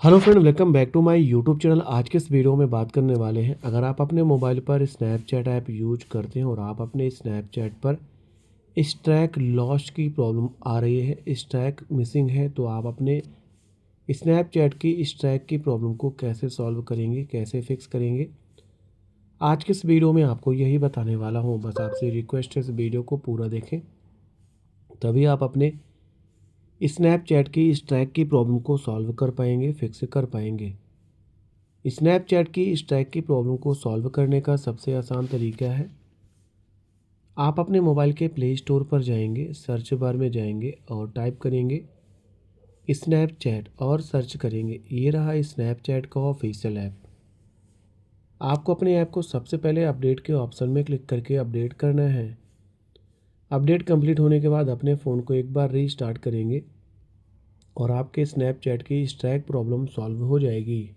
Hello friend, welcome back to my YouTube channel. आज के इस वीडियो में बात करने वाले हैं, अगर आप अपने मोबाइल पर स्नैपचैट ऐप यूज करते हैं और आप अपने स्नैपचैट पर स्ट्रैक लॉस्ट की प्रॉब्लम आ रही है, स्ट्रैक मिसिंग है, तो आप अपने स्नैपचैट की स्ट्रैक की प्रॉब्लम को कैसे सॉल्व करेंगे, कैसे फिक्स करेंगे। आज के इस वीडियो में आपको यही बताने वाला हूँ। बस आपसे रिक्वेस्ट है, इस वीडियो को पूरा देखें, तभी आप अपने स्नैपचैट की स्ट्रैक की प्रॉब्लम को सॉल्व कर पाएंगे, फिक्स कर पाएंगे। स्नैपचैट की स्ट्रैक की प्रॉब्लम को सॉल्व करने का सबसे आसान तरीका है, आप अपने मोबाइल के प्ले स्टोर पर जाएंगे, सर्च बार में जाएंगे और टाइप करेंगे स्नैपचैट और सर्च करेंगे। ये रहा स्नैपचैट का ऑफिशियल ऐप। आपको अपने ऐप को सबसे पहले अपडेट के ऑप्शन में क्लिक करके अपडेट करना है। अपडेट कंप्लीट होने के बाद अपने फ़ोन को एक बार रीस्टार्ट करेंगे और आपके स्नैपचैट की स्ट्रैक प्रॉब्लम सॉल्व हो जाएगी।